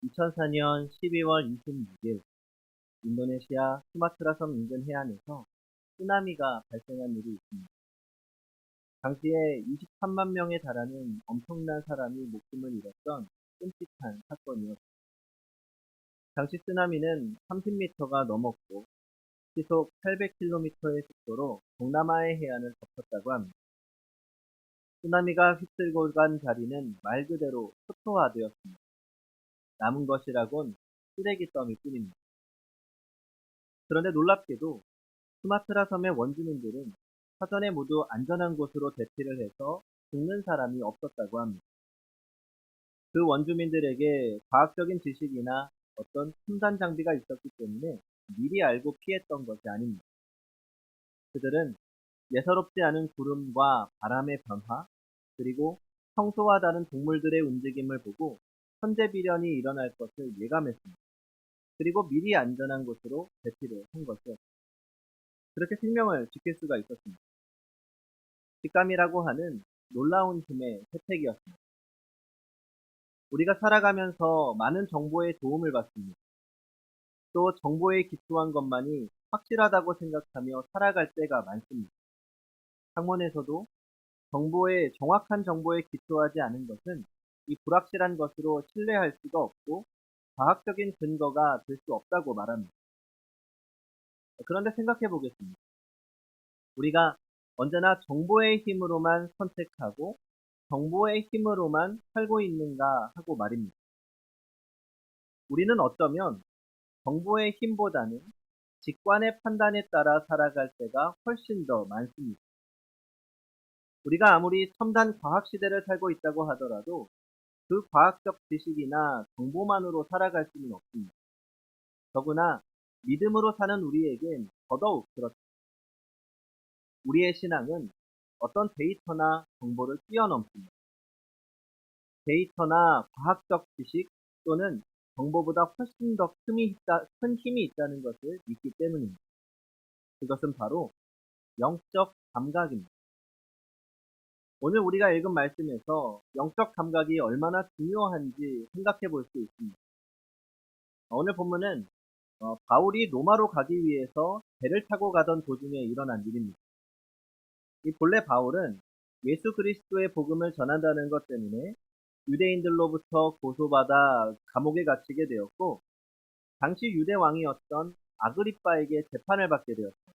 2004년 12월 26일 인도네시아 수마트라 섬 인근 해안에서 쓰나미가 발생한 일이 있습니다. 당시에 23만 명에 달하는 엄청난 사람이 목숨을 잃었던 끔찍한 사건이었습니다. 당시 쓰나미는 30m가 넘었고 시속 800km의 속도로 동남아의 해안을 덮었다고 합니다. 쓰나미가 휩쓸고 간 자리는 말 그대로 초토화되었습니다. 남은 것이라곤 쓰레기 더미뿐입니다. 그런데 놀랍게도 수마트라 섬의 원주민들은 사전에 모두 안전한 곳으로 대피를 해서 죽는 사람이 없었다고 합니다. 그 원주민들에게 과학적인 지식이나 어떤 첨단 장비가 있었기 때문에 미리 알고 피했던 것이 아닙니다. 그들은 예사롭지 않은 구름과 바람의 변화, 그리고 평소와 다른 동물들의 움직임을 보고 천재비련이 일어날 것을 예감했습니다. 그리고 미리 안전한 곳으로 대피를 한 것이었습니다. 그렇게 생명을 지킬 수가 있었습니다. 직감이라고 하는 놀라운 힘의 혜택이었습니다. 우리가 살아가면서 많은 정보의 도움을 받습니다. 또 정보에 기초한 것만이 확실하다고 생각하며 살아갈 때가 많습니다. 학문에서도 정확한 정보에 기초하지 않은 것은 이 불확실한 것으로 신뢰할 수가 없고 과학적인 근거가 될 수 없다고 말합니다. 그런데 생각해 보겠습니다. 우리가 언제나 정보의 힘으로만 선택하고 정보의 힘으로만 살고 있는가 하고 말입니다. 우리는 어쩌면 정보의 힘보다는 직관의 판단에 따라 살아갈 때가 훨씬 더 많습니다. 우리가 아무리 첨단 과학 시대를 살고 있다고 하더라도 그 과학적 지식이나 정보만으로 살아갈 수는 없습니다. 더구나 믿음으로 사는 우리에겐 더더욱 그렇습니다. 우리의 신앙은 어떤 데이터나 정보를 뛰어넘습니다. 데이터나 과학적 지식 또는 정보보다 훨씬 더 큰 힘이 있다는 것을 믿기 때문입니다. 그것은 바로 영적 감각입니다. 오늘 우리가 읽은 말씀에서 영적 감각이 얼마나 중요한지 생각해 볼 수 있습니다. 오늘 본문은 바울이 로마로 가기 위해서 배를 타고 가던 도중에 일어난 일입니다. 이 본래 바울은 예수 그리스도의 복음을 전한다는 것 때문에 유대인들로부터 고소받아 감옥에 갇히게 되었고, 당시 유대 왕이었던 아그리빠에게 재판을 받게 되었습니다.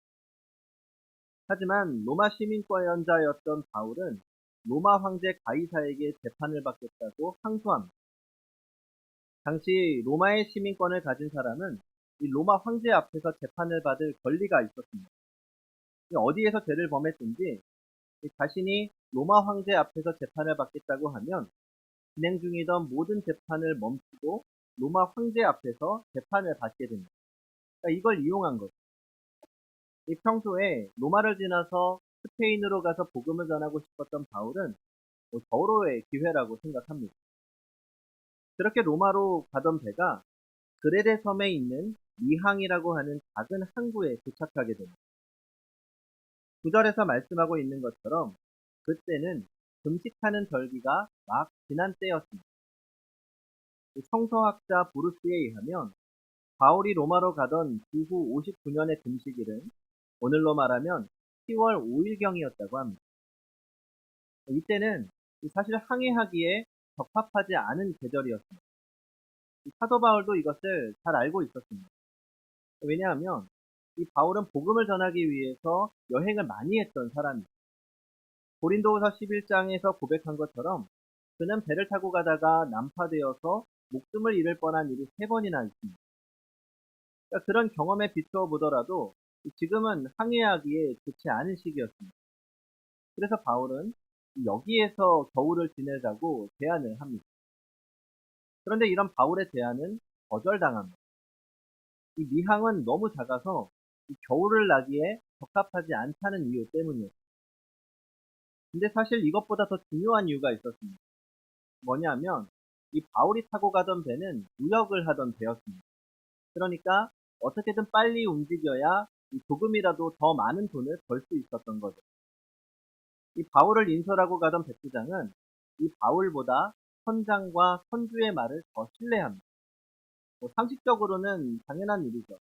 하지만 로마 시민권자였던 바울은 로마 황제 가이사에게 재판을 받겠다고 항소합니다. 당시 로마의 시민권을 가진 사람은 이 로마 황제 앞에서 재판을 받을 권리가 있었습니다. 어디에서 죄를 범했든지 자신이 로마 황제 앞에서 재판을 받겠다고 하면 진행 중이던 모든 재판을 멈추고 로마 황제 앞에서 재판을 받게 됩니다. 그러니까 이걸 이용한 거죠. 이 평소에 로마를 지나서 스페인으로 가서 복음을 전하고 싶었던 바울은 절호의 기회라고 생각합니다. 그렇게 로마로 가던 배가 그레데 섬에 있는 미항이라고 하는 작은 항구에 도착하게 됩니다. 구절에서 말씀하고 있는 것처럼 그때는 금식하는 절기가 막 지난 때였습니다. 성서학자 브루스에 의하면 바울이 로마로 가던 주후 59년의 금식일은 오늘로 말하면 10월 5일경이었다고 합니다. 이때는 사실 항해하기에 적합하지 않은 계절이었습니다. 사도 바울도 이것을 잘 알고 있었습니다. 왜냐하면 이 바울은 복음을 전하기 위해서 여행을 많이 했던 사람입니다. 고린도후서 11장에서 고백한 것처럼 그는 배를 타고 가다가 난파되어서 목숨을 잃을 뻔한 일이 3번이나 있습니다. 그러니까 그런 경험에 비추어 보더라도 지금은 항해하기에 좋지 않은 시기였습니다. 그래서 바울은 여기에서 겨울을 지내자고 제안을 합니다. 그런데 이런 바울의 제안은 거절당합니다. 이 미항은 너무 작아서 겨울을 나기에 적합하지 않다는 이유 때문이었습니다. 근데 사실 이것보다 더 중요한 이유가 있었습니다. 뭐냐면 이 바울이 타고 가던 배는 무역을 하던 배였습니다. 그러니까 어떻게든 빨리 움직여야 조금이라도 더 많은 돈을 벌 수 있었던 거죠. 이 바울을 인솔하고 가던 백부장은 이 바울보다 선장과 선주의 말을 더 신뢰합니다. 뭐 상식적으로는 당연한 일이죠.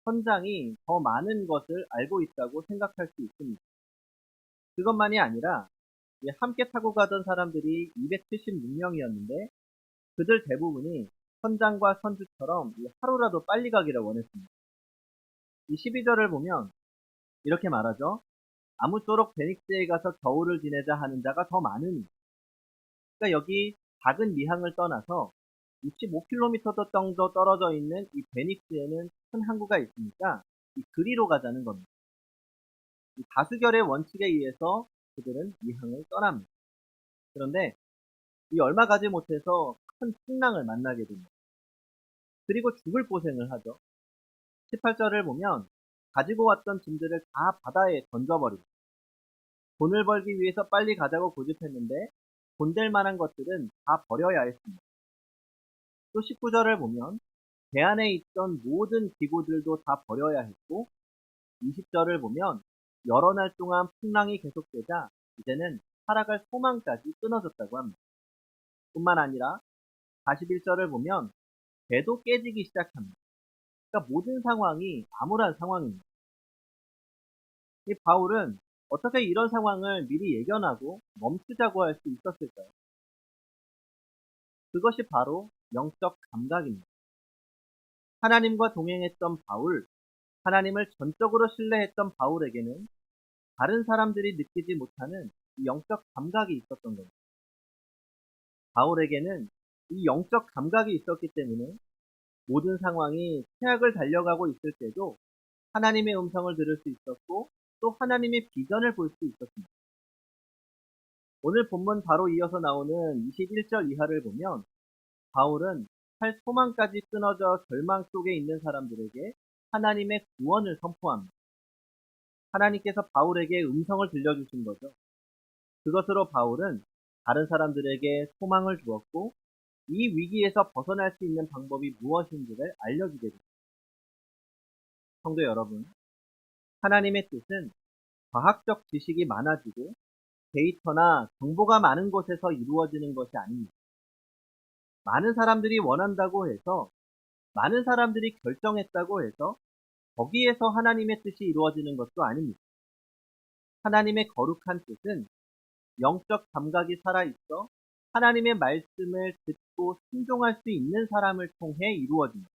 선장이 더 많은 것을 알고 있다고 생각할 수 있습니다. 그것만이 아니라 함께 타고 가던 사람들이 276명이었는데 그들 대부분이 선장과 선주처럼 하루라도 빨리 가기를 원했습니다. 이 12절을 보면 이렇게 말하죠. 아무쪼록 베닉스에 가서 겨울을 지내자 하는 자가 더 많으니. 그러니까 여기 작은 미항을 떠나서 65km 정도 떨어져 있는 이 베닉스에는 큰 항구가 있으니까 이 그리로 가자는 겁니다. 이 다수결의 원칙에 의해서 그들은 이 항을 떠납니다. 그런데 이 얼마 가지 못해서 큰 풍랑을 만나게 됩니다. 그리고 죽을 고생을 하죠. 18절을 보면 가지고 왔던 짐들을 다 바다에 던져버리고 돈을 벌기 위해서 빨리 가자고 고집했는데 돈될 만한 것들은 다 버려야 했습니다. 또 19절을 보면 배 안에 있던 모든 기구들도 다 버려야 했고 20절을 보면 여러 날 동안 풍랑이 계속되자 이제는 살아갈 소망까지 끊어졌다고 합니다. 뿐만 아니라 41절을 보면 배도 깨지기 시작합니다. 그러니까 모든 상황이 암울한 상황입니다. 이 바울은 어떻게 이런 상황을 미리 예견하고 멈추자고 할 수 있었을까요? 그것이 바로 영적 감각입니다. 하나님과 동행했던 바울, 하나님을 전적으로 신뢰했던 바울에게는 다른 사람들이 느끼지 못하는 이 영적 감각이 있었던 겁니다. 바울에게는 이 영적 감각이 있었기 때문에 모든 상황이 최악을 달려가고 있을 때도 하나님의 음성을 들을 수 있었고 또 하나님의 비전을 볼 수 있었습니다. 오늘 본문 바로 이어서 나오는 21절 이하를 보면 바울은 살 소망까지 끊어져 절망 속에 있는 사람들에게 하나님의 구원을 선포합니다. 하나님께서 바울에게 음성을 들려주신 거죠. 그것으로 바울은 다른 사람들에게 소망을 주었고 이 위기에서 벗어날 수 있는 방법이 무엇인지를 알려주게 됩니다. 성도 여러분, 하나님의 뜻은 과학적 지식이 많아지고 데이터나 정보가 많은 곳에서 이루어지는 것이 아닙니다. 많은 사람들이 원한다고 해서 많은 사람들이 결정했다고 해서 거기에서 하나님의 뜻이 이루어지는 것도 아닙니다. 하나님의 거룩한 뜻은 영적 감각이 살아있어 하나님의 말씀을 듣고 순종할 수 있는 사람을 통해 이루어집니다.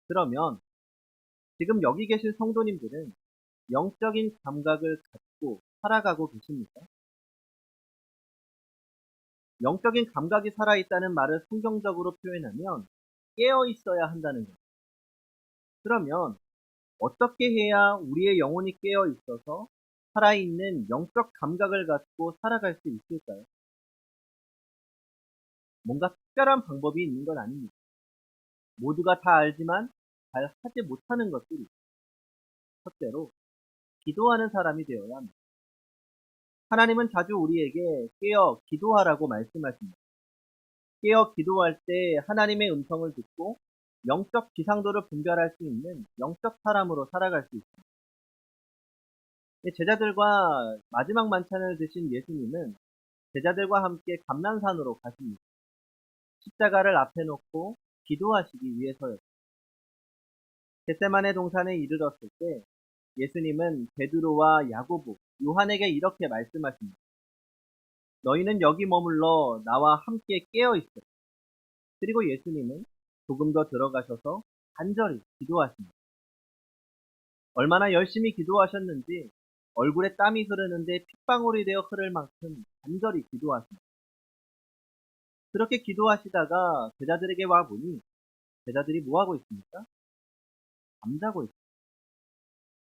그러면 지금 여기 계신 성도님들은 영적인 감각을 갖고 살아가고 계십니까? 영적인 감각이 살아있다는 말을 성경적으로 표현하면 깨어 있어야 한다는 겁니다. 그러면 어떻게 해야 우리의 영혼이 깨어 있어서 살아있는 영적 감각을 갖고 살아갈 수 있을까요? 뭔가 특별한 방법이 있는 건 아닙니다. 모두가 다 알지만 잘 하지 못하는 것들이 첫째로 기도하는 사람이 되어야 합니다. 하나님은 자주 우리에게 깨어 기도하라고 말씀하십니다. 깨어 기도할 때 하나님의 음성을 듣고 영적 지상도를 분별할 수 있는 영적 사람으로 살아갈 수 있습니다. 제자들과 마지막 만찬을 드신 예수님은 제자들과 함께 감난산으로 가십니다. 십자가를 앞에 놓고 기도하시기 위해서였습니다. 겟세마네 동산에 이르렀을 때 예수님은 베드로와 야고보, 요한에게 이렇게 말씀하십니다. 너희는 여기 머물러 나와 함께 깨어 있어. 그리고 예수님은 조금 더 들어가셔서 간절히 기도하십니다. 얼마나 열심히 기도하셨는지 얼굴에 땀이 흐르는데 핏방울이 되어 흐를 만큼 간절히 기도하십니다. 그렇게 기도하시다가 제자들에게 와보니 제자들이 뭐하고 있습니까? 잠자고 있습니다.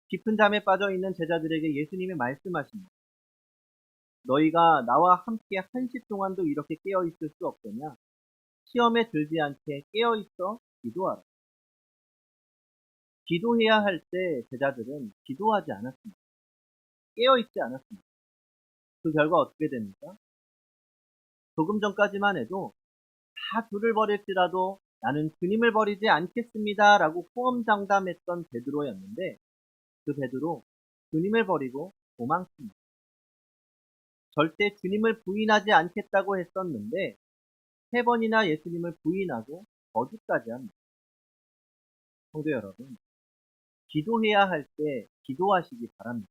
깊은 잠에 빠져있는 제자들에게 예수님이 말씀하십니다. 너희가 나와 함께 1시 동안도 이렇게 깨어있을 수 없더냐? 시험에 들지 않게 깨어있어 기도하라. 기도해야 할 때 제자들은 기도하지 않았습니다. 깨어있지 않았습니다. 그 결과 어떻게 됩니까? 조금 전까지만 해도 다 둘을 버릴지라도 나는 주님을 버리지 않겠습니다 라고 호언장담했던 베드로였는데 그 베드로 주님을 버리고 도망칩니다. 절대 주님을 부인하지 않겠다고 했었는데 3번이나 예수님을 부인하고 저주까지 합니다. 성도 여러분, 기도해야 할 때 기도하시기 바랍니다.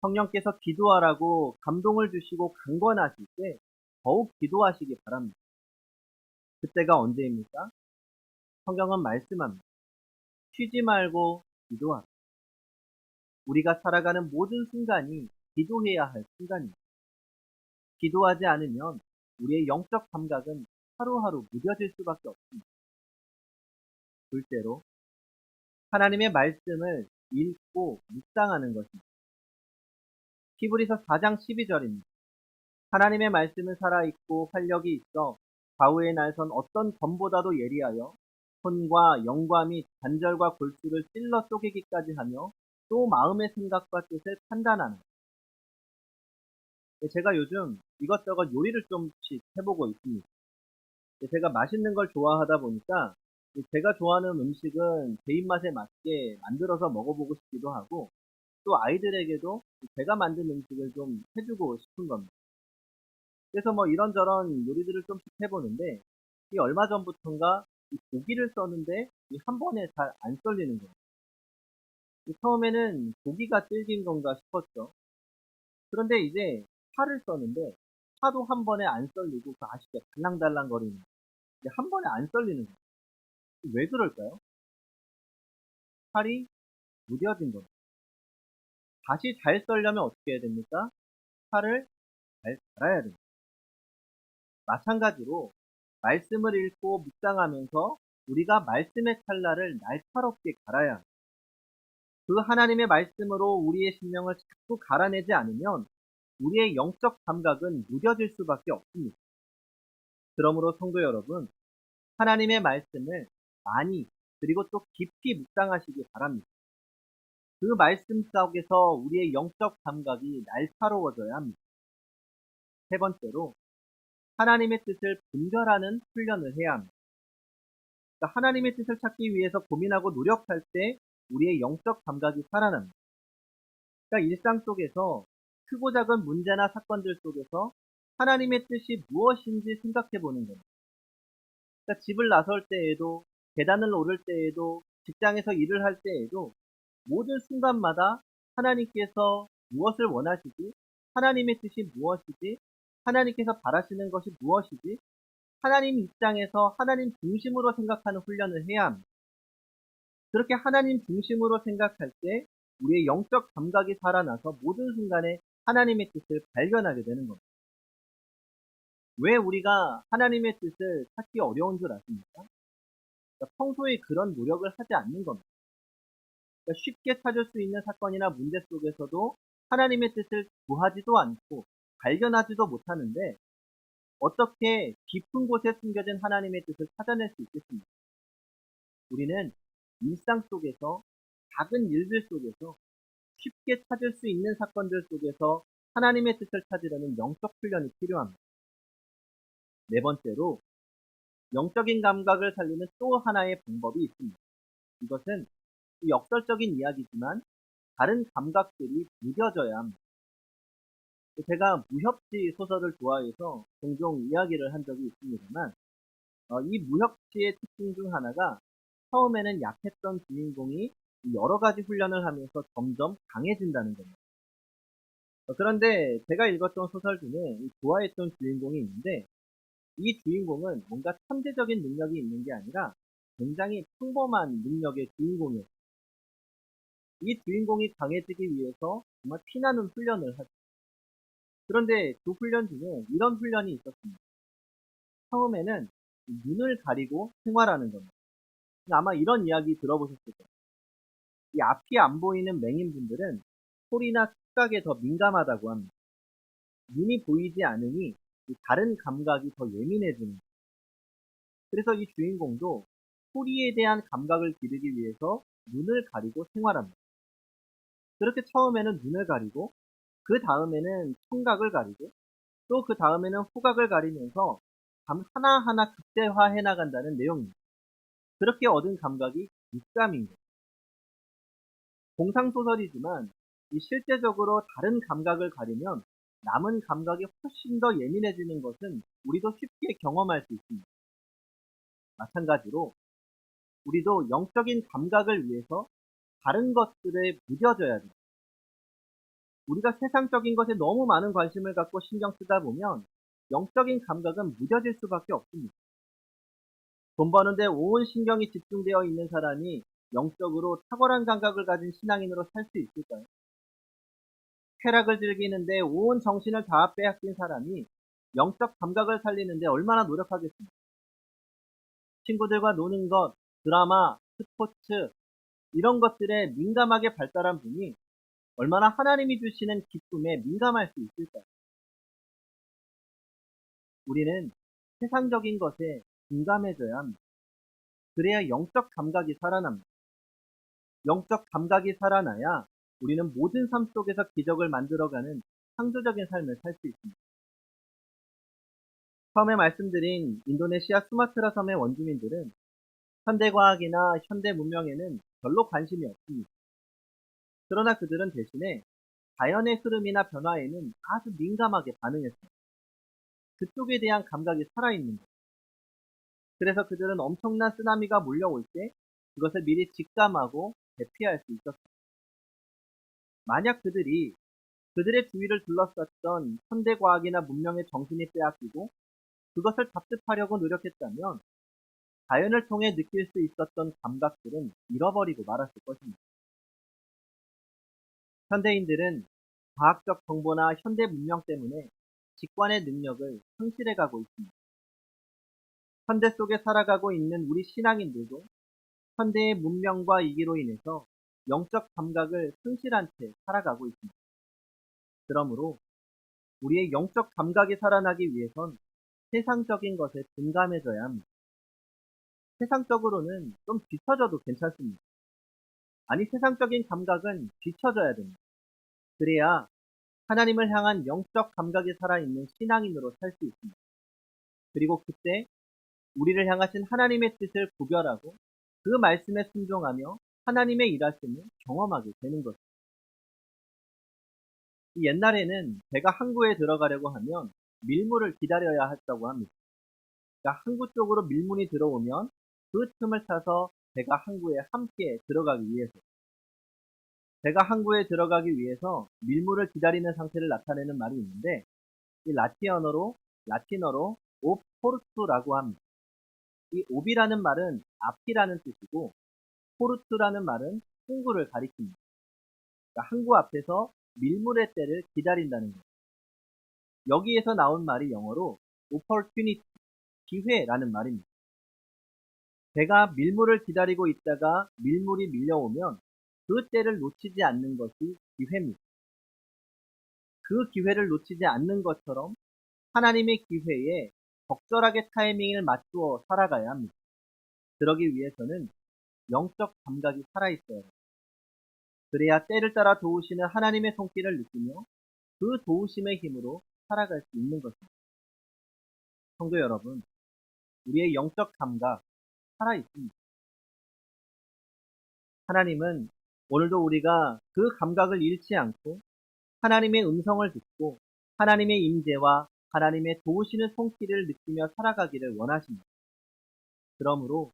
성령께서 기도하라고 감동을 주시고 강권하실 때 더욱 기도하시기 바랍니다. 그때가 언제입니까? 성경은 말씀합니다. 쉬지 말고 기도하라. 우리가 살아가는 모든 순간이 기도해야 할 순간입니다. 기도하지 않으면 우리의 영적 감각은 하루하루 무뎌질 수밖에 없습니다. 둘째로 하나님의 말씀을 읽고 묵상하는 것입니다. 히브리서 4장 12절입니다. 하나님의 말씀은 살아있고 활력이 있어 좌우에 날선 어떤 검보다도 예리하여 손과 영과 및 관절과 골수를 찔러 쪼개기까지 하며 또 마음의 생각과 뜻을 판단하는. 제가 요즘 이것저것 요리를 좀씩 해보고 있습니다. 제가 맛있는 걸 좋아하다 보니까 제가 좋아하는 음식은 제 입맛에 맞게 만들어서 먹어보고 싶기도 하고 또 아이들에게도 제가 만든 음식을 좀 해주고 싶은 겁니다. 그래서 뭐 이런저런 요리들을 좀씩 해보는데 이 얼마 전부터인가 이 고기를 써는데 이 한 번에 잘 안 썰리는 거예요. 처음에는 고기가 질긴 건가 싶었죠. 그런데 이제 파를 써는데 파도 한 번에 안 썰리고 그 아시죠? 달랑달랑거리는 이게 한 번에 안 썰리는 거예요. 왜 그럴까요? 팔이 무뎌진 겁니다. 다시 잘 썰려면 어떻게 해야 됩니까? 팔을 잘 갈아야 됩니다. 마찬가지로 말씀을 읽고 묵상하면서 우리가 말씀의 칼날을 날카롭게 갈아야 합니다. 그 하나님의 말씀으로 우리의 심령을 자꾸 갈아내지 않으면 우리의 영적 감각은 무뎌질 수밖에 없습니다. 그러므로 성도 여러분, 하나님의 말씀을 많이 그리고 또 깊이 묵상하시기 바랍니다. 그 말씀 속에서 우리의 영적 감각이 날카로워져야 합니다. 세 번째로 하나님의 뜻을 분별하는 훈련을 해야 합니다. 그러니까 하나님의 뜻을 찾기 위해서 고민하고 노력할 때 우리의 영적 감각이 살아납니다. 그러니까 일상 속에서 크고 작은 문제나 사건들 속에서 하나님의 뜻이 무엇인지 생각해 보는 겁니다. 그러니까 집을 나설 때에도, 계단을 오를 때에도, 직장에서 일을 할 때에도 모든 순간마다 하나님께서 무엇을 원하시지? 하나님의 뜻이 무엇이지? 하나님께서 바라시는 것이 무엇이지? 하나님 입장에서 하나님 중심으로 생각하는 훈련을 해야 합니다. 그렇게 하나님 중심으로 생각할 때 우리의 영적 감각이 살아나서 모든 순간에 하나님의 뜻을 발견하게 되는 겁니다. 왜 우리가 하나님의 뜻을 찾기 어려운 줄 아십니까? 그러니까 평소에 그런 노력을 하지 않는 겁니다. 그러니까 쉽게 찾을 수 있는 사건이나 문제 속에서도 하나님의 뜻을 구하지도 않고 발견하지도 못하는데 어떻게 깊은 곳에 숨겨진 하나님의 뜻을 찾아낼 수 있겠습니까? 우리는 일상 속에서 작은 일들 속에서 쉽게 찾을 수 있는 사건들 속에서 하나님의 뜻을 찾으려는 영적 훈련이 필요합니다. 네 번째로 영적인 감각을 살리는 또 하나의 방법이 있습니다. 이것은 역설적인 이야기지만 다른 감각들이 무뎌져야 합니다. 제가 무협지 소설을 좋아해서 종종 이야기를 한 적이 있습니다만 이 무협지의 특징 중 하나가 처음에는 약했던 주인공이 여러 가지 훈련을 하면서 점점 강해진다는 겁니다. 그런데 제가 읽었던 소설 중에 좋아했던 주인공이 있는데 이 주인공은 뭔가 천재적인 능력이 있는 게 아니라 굉장히 평범한 능력의 주인공이었어요. 이 주인공이 강해지기 위해서 정말 피나는 훈련을 하죠. 그런데 그 훈련 중에 이런 훈련이 있었습니다. 처음에는 눈을 가리고 생활하는 겁니다. 아마 이런 이야기 들어보셨을 거예요. 이 앞이 안 보이는 맹인분들은 소리나觸각에 더 민감하다고 합니다. 눈이 보이지 않으니 다른 감각이 더 예민해지는 거예요. 그래서 이 주인공도 소리에 대한 감각을 기르기 위해서 눈을 가리고 생활합니다. 그렇게 처음에는 눈을 가리고 그 다음에는 청각을 가리고 또 그 다음에는 후각을 가리면서 감 하나하나 극대화해 나간다는 내용입니다. 그렇게 얻은 감각이 육감인 거예요. 공상소설이지만 실제적으로 다른 감각을 가리면 남은 감각이 훨씬 더 예민해지는 것은 우리도 쉽게 경험할 수 있습니다. 마찬가지로 우리도 영적인 감각을 위해서 다른 것들에 무뎌져야 돼요. 우리가 세상적인 것에 너무 많은 관심을 갖고 신경 쓰다 보면 영적인 감각은 무뎌질 수밖에 없습니다. 돈 버는데 온 신경이 집중되어 있는 사람이 영적으로 탁월한 감각을 가진 신앙인으로 살 수 있을까요? 쾌락을 즐기는데 온 정신을 다 빼앗긴 사람이 영적 감각을 살리는데 얼마나 노력하겠습니까? 친구들과 노는 것, 드라마, 스포츠, 이런 것들에 민감하게 발달한 분이 얼마나 하나님이 주시는 기쁨에 민감할 수 있을까요? 우리는 세상적인 것에 민감해져야 합니다. 그래야 영적 감각이 살아납니다. 영적 감각이 살아나야 우리는 모든 삶 속에서 기적을 만들어가는 창조적인 삶을 살 수 있습니다. 처음에 말씀드린 인도네시아 수마트라 섬의 원주민들은 현대과학이나 현대 문명에는 별로 관심이 없습니다. 그러나 그들은 대신에 자연의 흐름이나 변화에는 아주 민감하게 반응했어요. 그쪽에 대한 감각이 살아있는 거예요. 그래서 그들은 엄청난 쓰나미가 몰려올 때 그것을 미리 직감하고 대피할 수 있었어요. 만약 그들이 그들의 주위를 둘러쌌던 현대과학이나 문명의 정신이 빼앗기고 그것을 답습하려고 노력했다면 자연을 통해 느낄 수 있었던 감각들은 잃어버리고 말았을 것입니다. 현대인들은 과학적 정보나 현대 문명 때문에 직관의 능력을 상실해 가고 있습니다. 현대 속에 살아가고 있는 우리 신앙인들도 현대의 문명과 이기로 인해서 영적 감각을 상실한 채 살아가고 있습니다. 그러므로 우리의 영적 감각이 살아나기 위해선 세상적인 것에 둔감해져야 합니다. 세상적으로는 좀 뒤처져도 괜찮습니다. 아니, 세상적인 감각은 뒤처져야 됩니다. 그래야 하나님을 향한 영적 감각이 살아있는 신앙인으로 살 수 있습니다. 그리고 그때 우리를 향하신 하나님의 뜻을 구별하고 그 말씀에 순종하며 하나님의 일하심을 경험하게 되는 것입니다. 옛날에는 배가 항구에 들어가려고 하면 밀물을 기다려야 했다고 합니다. 그러니까 항구 쪽으로 밀물이 들어오면 그 틈을 타서 배가 항구에 함께 들어가기 위해서, 배가 항구에 들어가기 위해서 밀물을 기다리는 상태를 나타내는 말이 있는데, 이 라틴어로 오포르투라고 합니다. 이 옵이라는 말은 앞이라는 뜻이고 포르투라는 말은 항구를 가리킵니다. 그러니까 항구 앞에서 밀물의 때를 기다린다는 거예요. 여기에서 나온 말이 영어로 opportunity, 기회라는 말입니다. 배가 밀물을 기다리고 있다가 밀물이 밀려오면 그 때를 놓치지 않는 것이 기회입니다. 그 기회를 놓치지 않는 것처럼 하나님의 기회에 적절하게 타이밍을 맞추어 살아가야 합니다. 그러기 위해서는 영적 감각이 살아있어야 합니다. 그래야 때를 따라 도우시는 하나님의 손길을 느끼며 그 도우심의 힘으로 살아갈 수 있는 것입니다. 성도 여러분, 우리의 영적 감각 살아있습니다. 하나님은 오늘도 우리가 그 감각을 잃지 않고 하나님의 음성을 듣고 하나님의 임재와 하나님의 도우시는 손길을 느끼며 살아가기를 원하십니다. 그러므로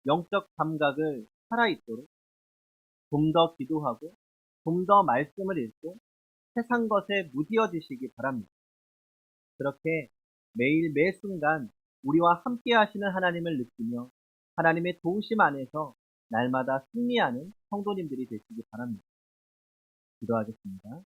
영적 감각을 살아있도록 좀 더 기도하고 좀 더 말씀을 읽고 세상 것에 무디어지시기 바랍니다. 그렇게 매일 매 순간 우리와 함께 하시는 하나님을 느끼며 하나님의 도우심 안에서 날마다 승리하는 성도님들이 되시기 바랍니다. 기도하겠습니다.